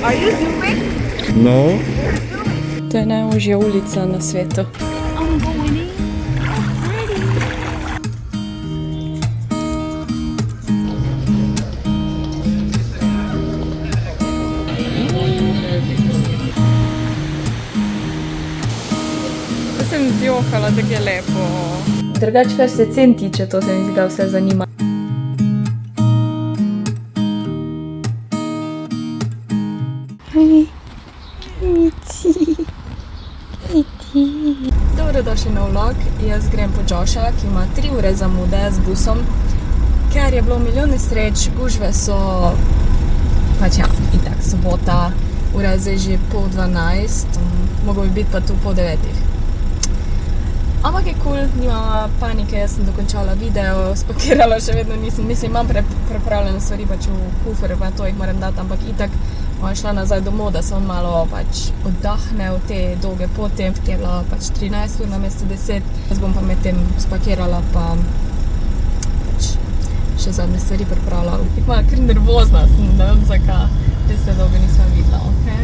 Are you zooming? No. To je najožja ulica na svetu. I'm going in. To sem zjohala, tako je lepo. Drugače, kar se cen tiče, to se mi zdi, da vse zanima. Dobrodošli na vlog. Jaz grem po Josha, ki ima 3 ure zamude z busom, ker je bilo milijon nesreč, gužve so, pač ja, itak, sobota, ura je zdaj že 11:30, mogel bi biti pa tu 9:30. Ampak je cool, nimam panike, jaz sem dokončala video, spakirala še vedno nisem, mislim, imam pripravljene stvari pač v kufer, pa to jih moram dati, ampak itak bom šla nazaj domov, da se on malo pač oddahne v te dolge poti, ki je bila pač 13 ur namesto 10. Jaz bom pa med tem spakirala, pa pač še zadnje stvari pripravila. Tako malo kar nervozna sem, ne vem zakaj, res se dolgo nisem videla, okej.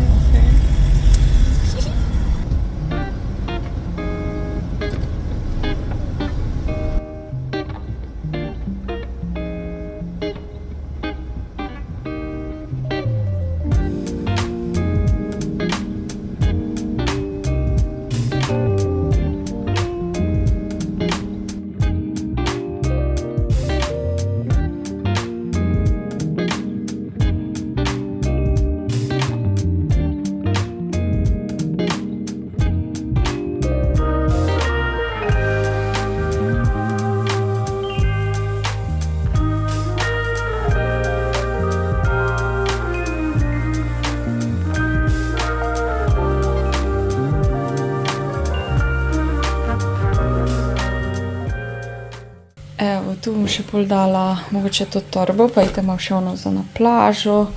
Evo, tu bom še pol dala mogoče to torbo, pa idem še ono za na plažo.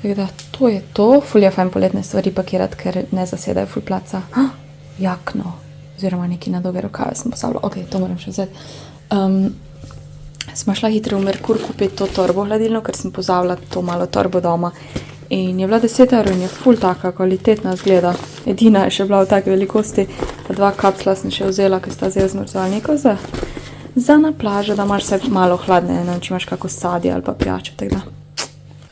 Tako da, to je to. Ful je fajn poletne stvari pakirati, ker ne zasedajo ful placa. Jakno, oziroma neki na dolge rokave sem posabila. Ok, to moram še vzeti. Sma šla hitro v Merkur kupiti to torbo hladilno, ker sem pozabila to malo torbo doma. In je bila 10 € in je ful taka, kvalitetna zgleda. Edina je še bila v taki velikosti. 2 kapsla sem še vzela, ker sta zdaj zmrzalnika za na plažo, da imaš vse malo hladne, ne vem, če imaš kako sadje ali pa pijačo, tako da.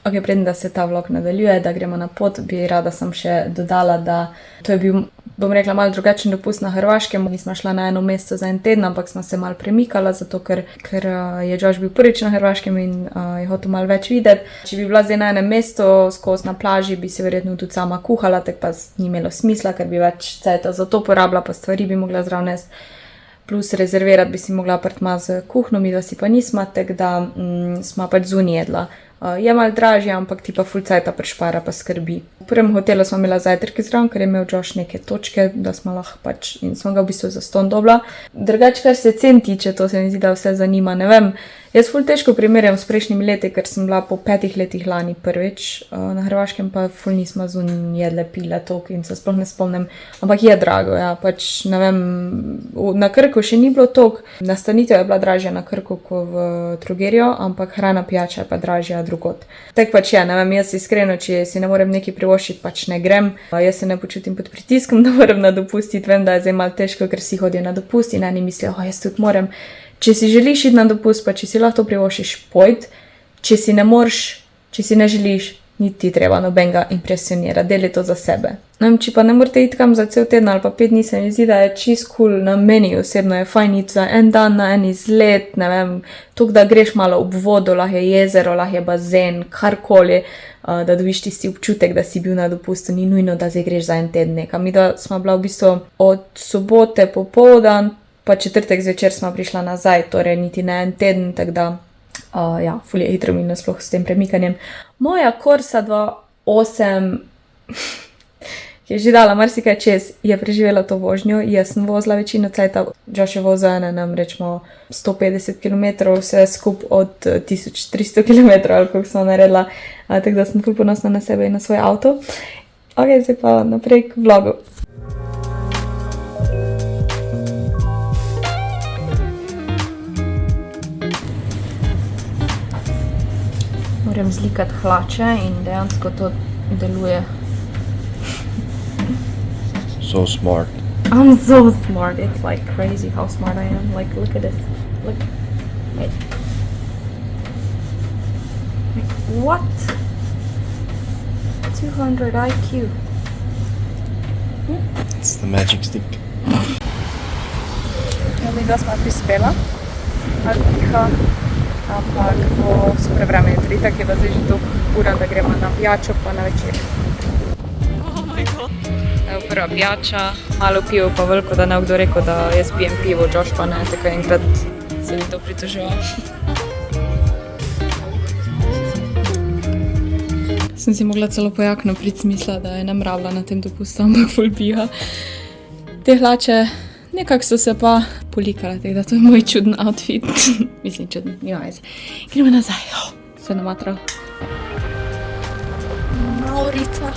Ok, preden da se ta vlog nadaljuje, da gremo na pot, bi rada sem še dodala, da to je bil, bom rekla, malo drugačen dopust na Hrvaškem. Nismo šla na eno mesto za en teden, ampak smo se malo premikala, zato ker je Josh bil prvič na Hrvaškem in je hotel malo več videti. Če bi bila zdaj na enem mestu skozi na plaži, bi se verjetno tudi sama kuhala, tako pa ni imelo smisla, ker bi več cajta za to porabila, pa stvari bi mogla zraven nesti. Plus rezervirati bi si mogla apartma z kuhno, mi da si pa nisma, tako da smo pač zunaj jedla. Je malo dražje, ampak ti pa ful cajta prešpara pa skrbi. V prvem hotelu smo imela zajtrke zraven, ker je imel Josh neke točke, da smo lahko pač, in smo ga v bistvu zastonj dobila. Drugače, kar se cen tiče, to se mi zdi, da vse zanima, ne vem. Jaz ful težko primerjam s prejšnjimi leti, ker sem bila po 5 letih lani prvič na Hrvaškem, pa ful nisma zunaj jedle, pile toliko in se sploh ne spomnim. Ampak je drago, ja, pač ne vem, na Krku še ni bilo toliko. Nastanitev je bila dražja na Krku kot v Trogerijo, ampak hrana pijača je pa dražja drugod. Tako pač je, ne vem, jaz iskreno, če si ne morem nekaj privoščiti, pač ne grem. Jaz se ne počutim pod pritiskom, da moram na dopustiti, vem, da je zdaj malo težko, ker si hodijo na dopust in eni mislijo, jaz tudi moram. Če si želiš iti na dopust, pa če si lahko to privoščiš, pojdi. Če si ne moreš, če si ne želiš, ni ti treba nobenega impresionirati, deli to za sebe. No, če pa ne morate iti kam za cel teden ali pa 5 dni, se mi zdi, da je čist cool, na meni osebno je fajn iti za en dan na en izlet, ne vem, tukaj da greš malo ob vodo, lahko je jezero, lahko je bazen, karkoli, da dobiš tisti občutek, da si bil na dopustu, ni nujno, da zdaj greš za en teden nekam. Mi da smo bila v bistvu od sobote popoldan, pa četrtek zvečer smo prišla nazaj, torej niti na en teden, tako da, ja, ful je hitro minilo sploh s tem premikanjem. Moja Corsa 2.8, ki je že dala marsikaj čez, je preživela to vožnjo, jaz sem vozila večino cajta, Josh je vozil nam rečemo 150 km, vse skup od 1300 km, ali koliko smo naredila, tako da sem ful ponosna na sebe in na svoj avto. Ok, zdaj pa naprej k vlogu. Moram zlikati hlače in dejansko to deluje. So smart. I'm so smart. It's like crazy how smart I am. Like, look at this. Look. Wait. Like, what? 200 IQ. It's the magic stick. Ja, mi dva smo prispela. Alpiha. Ampak bo super vreme jutri, tako je da zdaj že dolgo ura, da gremo na pijačo pa na večer. Oh my god. Evo prva pijača, malo pivo pa veliko, da ne kdo rekel, da jaz pijem pivo, Josh pa ne, tako enkrat se mi to pritoževal. Sem si mogla celo po jakno priti smisla, da je ne rabila na tem dopustu, ampak ful piha. Te hlače nekako so se pa polikala, tako da to je moj čuden outfit. Mislim, čuden, nima veze. Gremo nazaj, se namatral. Maurica.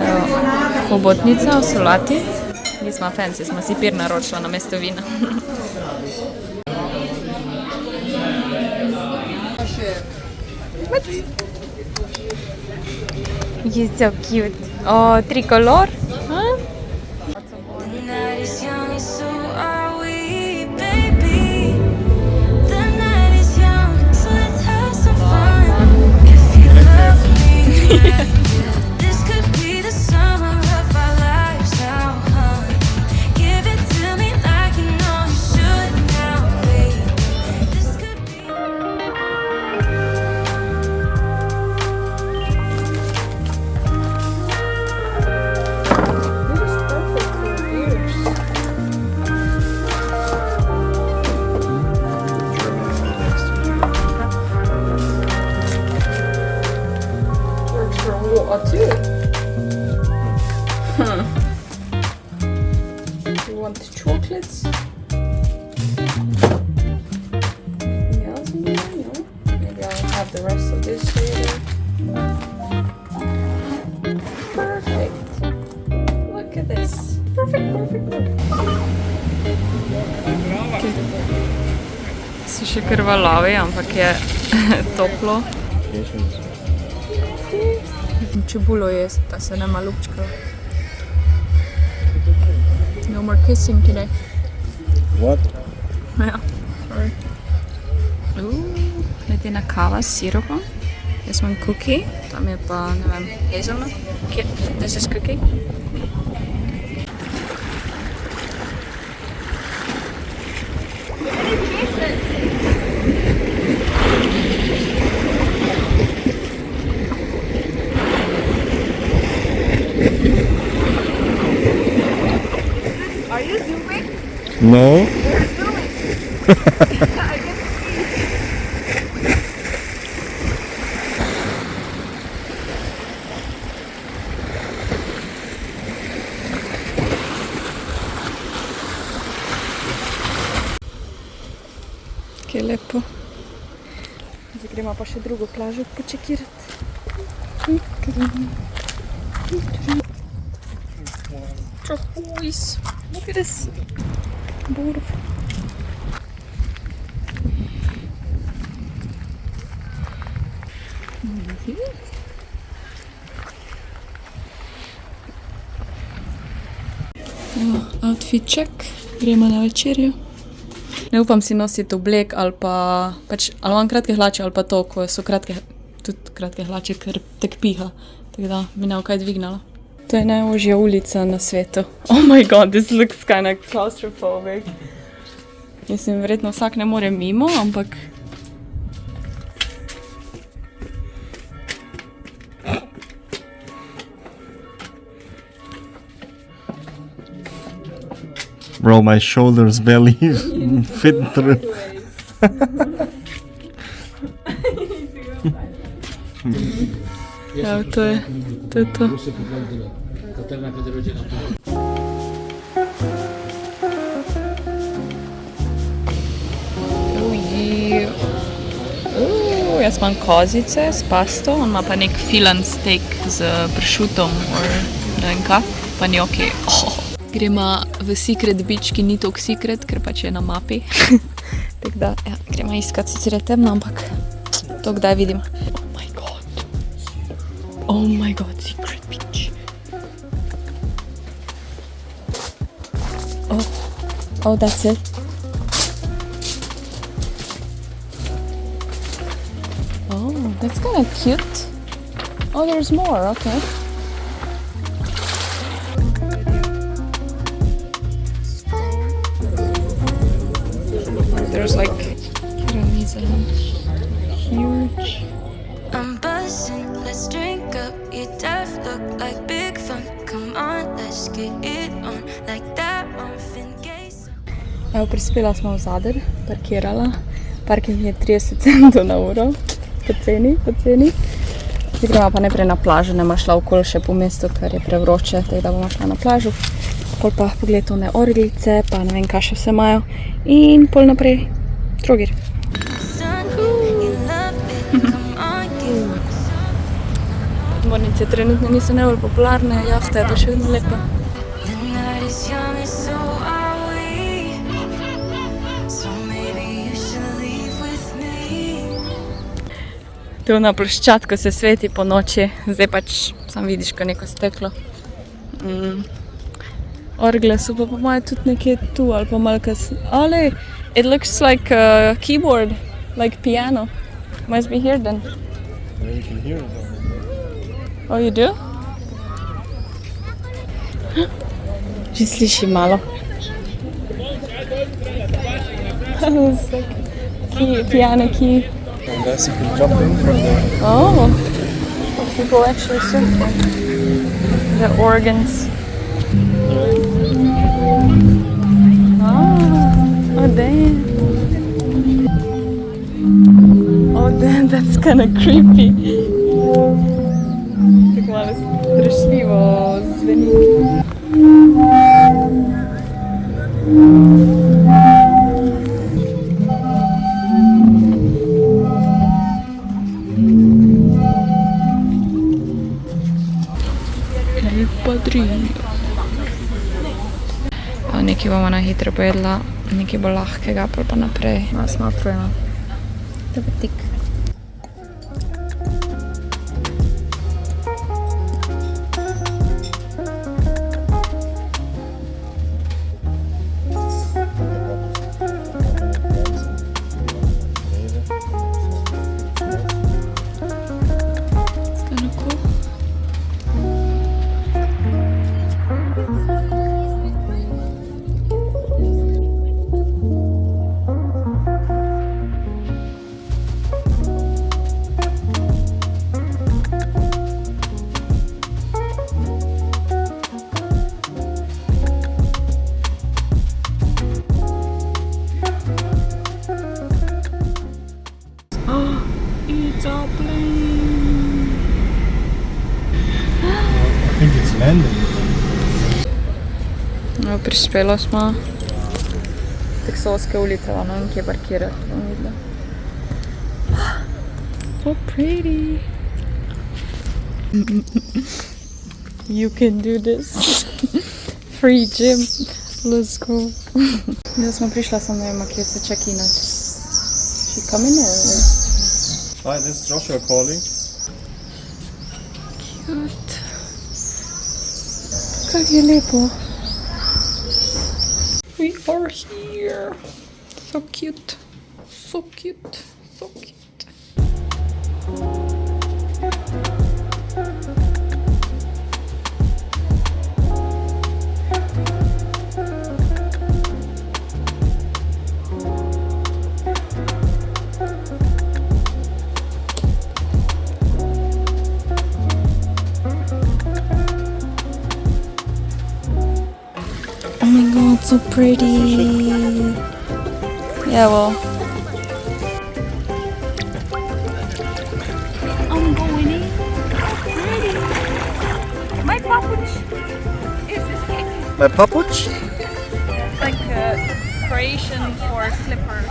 Evo, hobotnica v solati. Nismo fancy, smo si pir naročila na mesto vina. You're so cute. Oh, tricolor. Huh? The night is young, so are we, baby. The night is young, so let's have some fun. If you love me, yeah, this could be the summer of our lives now, huh? Give it to me like you know you should now, babe. This could be. Works for water too. You want chocolates? Anything else in there? No? Maybe I'll have the rest of this later. Perfect. Look at this. Perfect. So še krvalavi, ampak je toplo. Čebulo jest, da se nema lupčka. No more kissing today. What? Ja, sorry. Ledena kava s sirupom. Jaz imam cookie, tam je pa, ne vem, hazelnut. Here, this is cookie. Are you zooming? No. You're zooming. I can see. Kaj lepo. Zdaj gremo pa še drugo plažo počekirati. Turquoise. Look at this. Beautiful. Outfit check. Gremo na večerjo. Ne upam si nositi oblek ali pa pač, ali imam kratke hlače ali pa to, ko so tudi kratke hlače, ker tek piha. Tako da mi ne bo kaj dvignalo. To je najožja ulica na svetu. Oh my god, this looks kind of claustrophobic. Mislim, verjetno vsak ne more mimo, ampak... Bro, my shoulders barely fit through. Evo, to je to. Jaz imam kozice s pasto, on ima pa nek filan steak z pršutom, ne vem kaj, pa njoki. Gremo v Secret Beach, ki ni toliko secret, ker pač je na mapi. Tako da, ja, gremo iskat, sicer je temno, ampak To kdaj vidim. Oh my god, secret beach. Oh, that's it. Oh, that's kind of cute. Oh, there's more, okay. There's like huge. I'm buzzing, let's drink up. You deaf look like big fun. Come on, let's get it on. Like that orphan gaze. Evo, prispela smo v Zader, parkirala. Parking je 30 centov na uro. Poceni. Zdaj gremo pa najprej na plažo, ne bomo šla okoli še po mestu, ker je prevroče, tako da bomo šla na plažo. Pol pa pogled one orglice, pa ne vem, kaj še vse imajo. In pol naprej Trogir. Son, you love it. Come on, give me some. Mornice trenutno niso najbolj popularne, jahta je pa še vedno lepa. The night is young and so are we. So maybe you should leave with me. Tu na ploščadko se sveti po noči, zdaj pač sam vidiš, ko neko steklo. Orgle so pa po moje tudi nekje tu ali pa malo Ale, it looks like a keyboard, like piano. Must be here then. Yeah, you can hear it. Oh, you do? Že sliši malo. It's like key, piano key. And guys, you can jump in from there. Oh, people actually surfing. The organs. Oh damn. Oh damn, that's kind of creepy. Tako malo strašljivo zveni. Nekaj bomo na hitro pojedla, nekaj bo lahkega, pa naprej. Malo smo otrujemo. To pa tik. I think it's landing. No, prispelo smo. Teksovske ulice, ono in kje parkirati, bom videla. So pretty. You can do this. Free gym. Let's go. Da smo prišla, sem ne vem, kje se check-inat. She coming in? Hi, this is Joshua calling. Cute. Kak je lepo. We are here. So cute. So cute. So cute. Oh my god, so pretty. Yeah, well. I'm going in. Ready. My papuch is escaping. My papuch? It's like Croatian for slipper.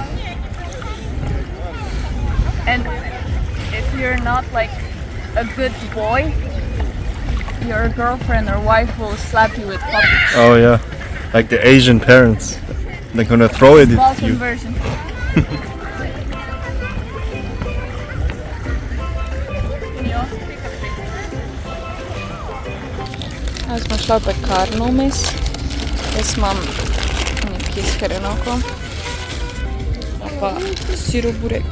And if you're not like a good boy, your girlfriend or wife will slap you with papuch. Oh yeah, like the Asian parents. They're gonna throw it at Balkan you. version. Jaz smo šla v pekarno vmes. Jaz imam nekje s hrenovko. Pa sirov burek.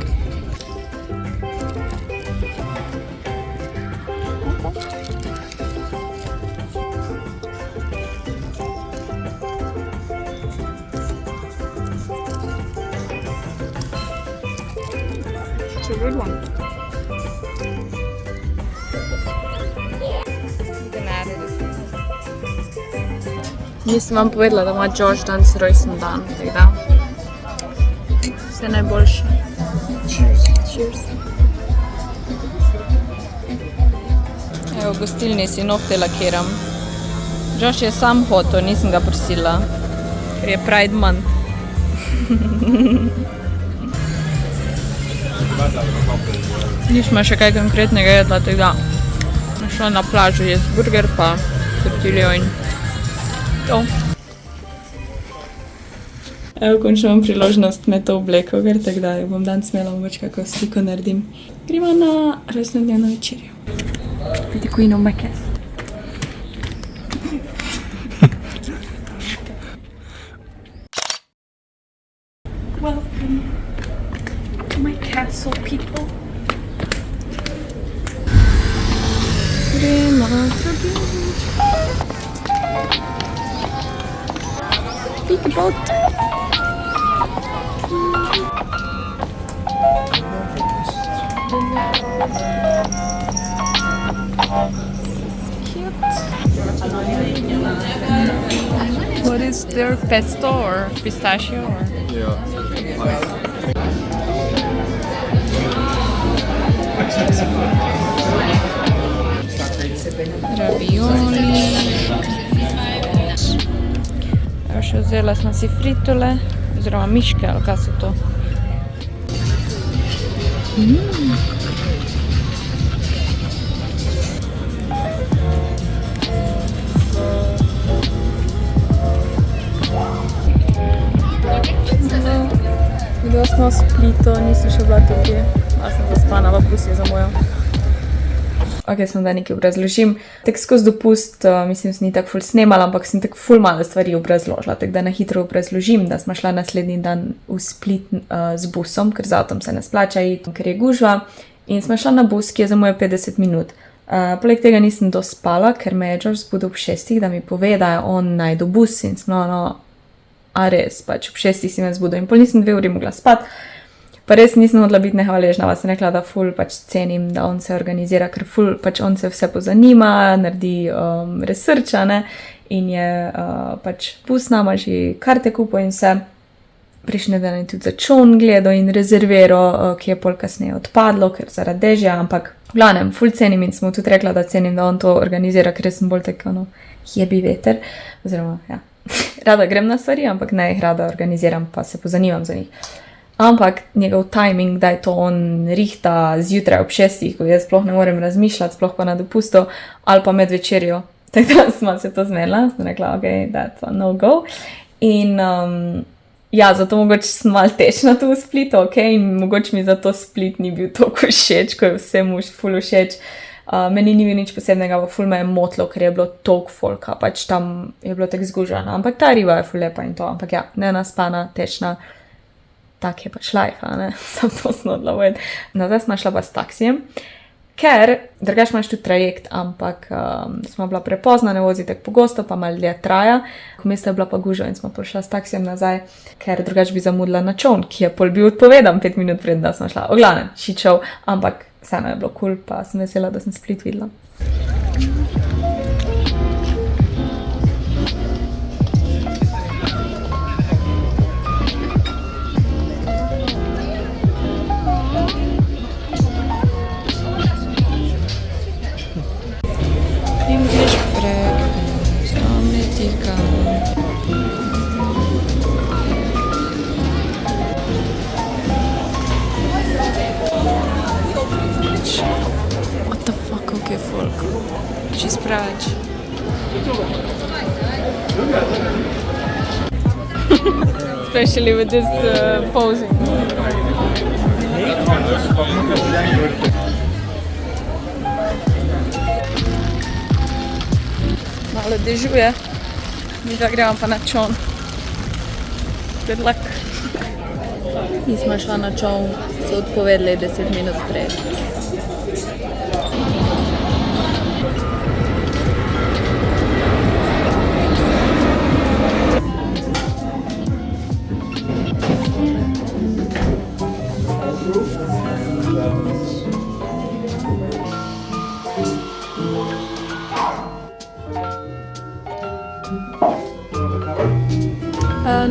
It's a good one. Nisem vam povedala, da ima Josh danes rojsten dan, tako da vse najboljše. Cheers. Evo, v gostilni si nohte lakiram. Josh je sam hotel, nisem ga prosila, ker je Pride month. Nismo še kaj konkretnega jedla, tako da smo šla na plažo jesti burger pa tortiljo in to. Evo, končno imam priložnost me to obleko, ker tako da bom danes imela mogoče kako sliko naredim. Gremo na rojstnodnevno večerjo. The Queen of my castle. Welcome to my castle, people. Gremo na Big boat. What is their pesto or pistachio? Or? Ravioli. Še vzela sem si fritole, oziroma miške, ali kaj so to. Videla smo v Splitu, nisem še bila tukaj, a sem zaspana, pa bus je zamujal. Ok, sem da nekaj obrazložim. Tako skozi dopust, mislim, sem ni tako ful snemala, ampak sem tako ful malo stvari obrazložila. Tako da na hitro obrazložim, da smo šla naslednji dan v Split z busom, ker z avtom se ne splača iti, ker je gužva. In smo šla na bus, ki je zamujal 50 minut. Poleg tega nisem dospala, ker me je George zbudil ob 6, da mi pove, da je on najdu bus in smo, a res, pač ob 6 si me zbudil in pol nisem 2 uri mogla spati. Pa res nisem hodila biti nehvaležna, pa sem rekla, da ful pač cenim, da on se organizira, ker ful pač on se vse pozanima, naredi researcha, ne, in je pač bus nama že karte kupil in vse. Prejšnji dan je tudi začon gledal in rezerviral, ki je pol kasneje odpadlo, ker zaradi dežja, ampak v glavnem, ful cenim in sem mu tudi rekla, da cenim, da on to organizira, ker sem bolj tako, jebi veter, oziroma, ja, rada grem na stvari, ampak ne jih rada organiziram, pa se pozanimam za njih. Ampak njegov timing, da je to on rihta zjutraj ob 6, ko jaz sploh ne morem razmišljati, sploh pa na dopustu, ali pa med večerjo. Tako da smo se to zmenila, sem rekla, ok, that's a no go. In ja, zato mogoče sem malo tečna tu v Splitu, ok, in mogoče mi zato Split ni bil toliko všeč, ko je vsem ful všeč. Meni ni bil nič posebnega, pa ful me je motlo, ker je bilo toliko folka, pač tam je bilo tako zgužano. Ampak ta riba je ful lepa in to, ampak ja, nenaspana, tečna. Tak je pač life, ne, sem to snodla vojed. Nazaj smo šla pa s taksijem, ker drugač imaš tudi trajekt, ampak smo bila prepozna, ne vozi tako pogosto, pa malo dlje traja. Vmes je bila pa gužva in smo prišla s taksijem nazaj, ker drugač bi zamudila na čoln, ki je pol bil odpovedan 5 minut pred, da smo šla. O glavnem, šičov, ampak vseeno je bilo cool, pa sem vesela, da sem Split videla. What the fuck, okay, folk. She's preč. Especially with this posing. Malo dežuje. Mi da gremo pa na čoln. Good luck. Mi smo šla na čoln, so odpovedali 10 minut prej.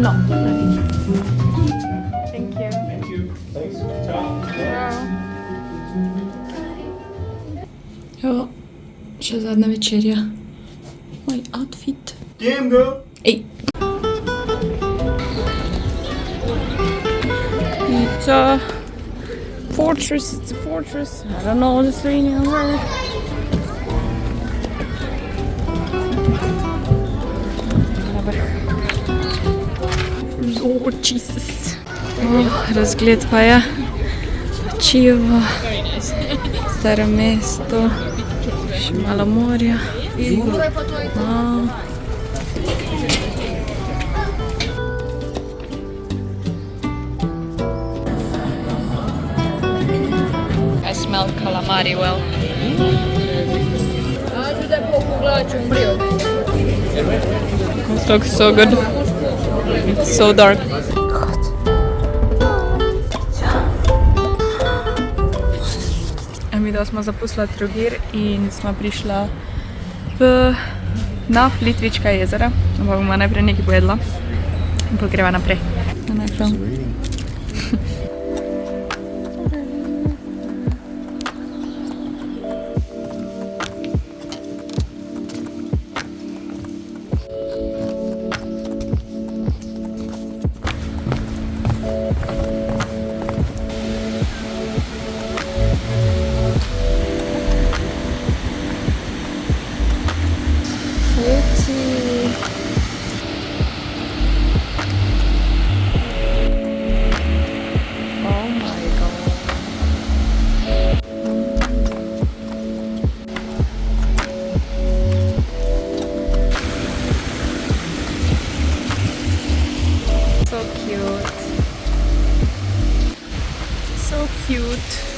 No. Thank you. Thank you. Thanks. Ciao. Evo, še zadnja večerja. Moj outfit. Tiempo. Ej. It's a fortress, it's a fortress. I don't know the Slovenian word. Oh, Jesus. Razgled pa je. Čivo, staro mesto, še malo morja. I smell calamari well. This looks so good. It's so dark. Mi smo zapustila Trogir in smo prišla na Plitvička jezera. Ampak bomo najprej nekaj pojedla in potem greva naprej.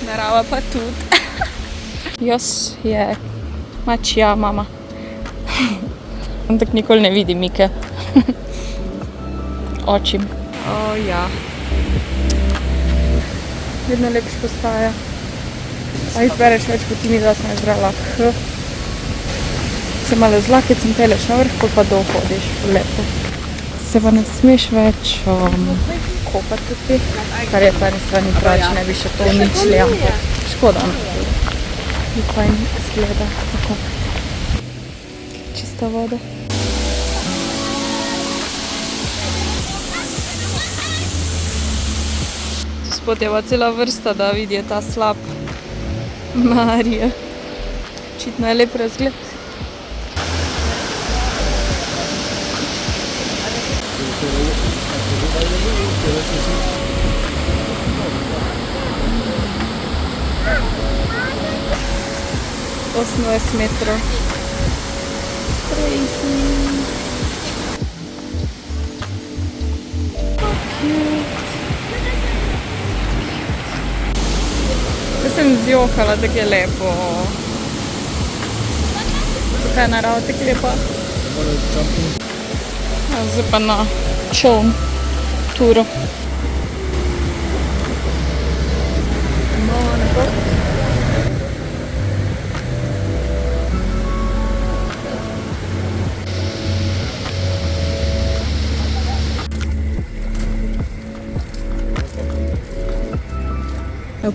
Narava pa tudi. Jaz je mačja mama. Ampak nikoli ne vidim Mike. Očim. O ja. Vedno lepš postaja. A izbereš več poti, mi da sem izbrala H. Se malo z lakicem peleš na vrh, pa dol hodiš. Lepo. Se pa ne smeš več kopati tukaj, kar je pa eni strani prav, če ne bi še to uničili, ampak škoda. Je fajn izgleda za kopati. Čista voda. Spod je pa cela vrsta, da vidi ta slap Marija. Očitno je lep razgled. Osem metrov. Crazy. Jaz sem zjokala, tako je lepo. Tukaj je narava tako lepa. Zdaj pa na čoln turo.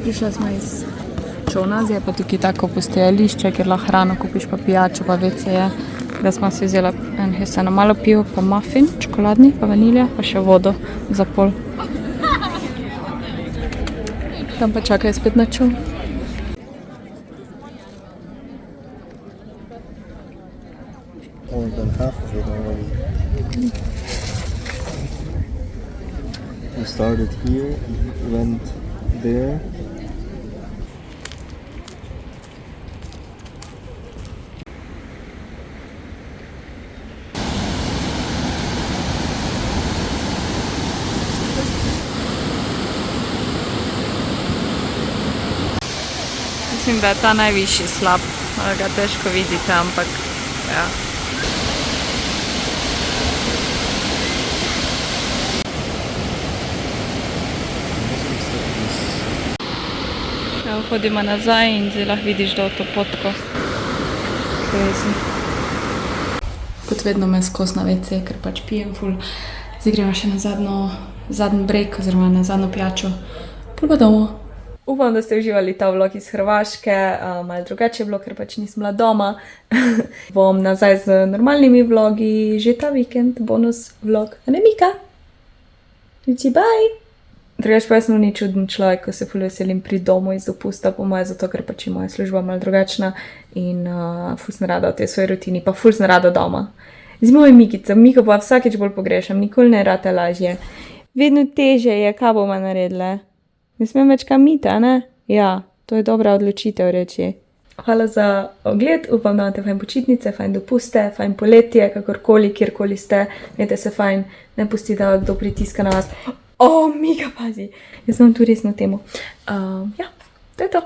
Prišla smo iz čolna, zdaj je pa tukaj tako postajališče, kjer lahko hrano kupiš, pa pijačo, pa WC-je. Da smo si vzela eno malo pivo, pa muffin, čokoladni, pa vanilja, pa še vodo za pol. Tam pa čakaj spet na čoln. More than half of it already. We started here, went there. Mislim, da je ta najvišji slab. Malo ga težko vidite, ampak ja. Evo, hodimo nazaj in zdaj lahko vidiš dol to potko. Crazy. Kot vedno me skozi na WC, ker pač pijem ful. Zdaj gremo še na zadnji break, oziroma na zadnjo pijačo. Pol pa domov. Upam, da ste uživali ta vlog iz Hrvaške, malo drugače je bilo, ker pač nisem bila doma. Bom nazaj z normalnimi vlogi, že ta vikend, bonus vlog. A ne, Mika? Reči bye! Drugač pa jaz sem ni čuden človek, ko se ful veselim pri domu iz dopusta, po moje, zato ker pač je moja služba malo drugačna in ful sem rada v tej svoji rutini, pa ful sem rada doma. Z mojo Mikico, Miko pa vsakeč bolj pogrešam, nikoli ne rata lažje. Vedno teže je, kaj bomo naredile. Ne smem več kam iti, a ne? Ja, to je dobra odločitev reči. Hvala za ogled, upam, da imate fajn počitnice, fajn dopuste, fajn poletje, kakorkoli, kjerkoli ste, imejte se fajn, ne pustite, da kdo pritiska na vas. Mika, pazi, jaz imam tu resno temo. Ja, to je to.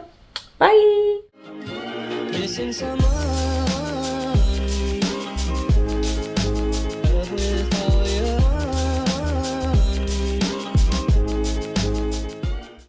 Bye!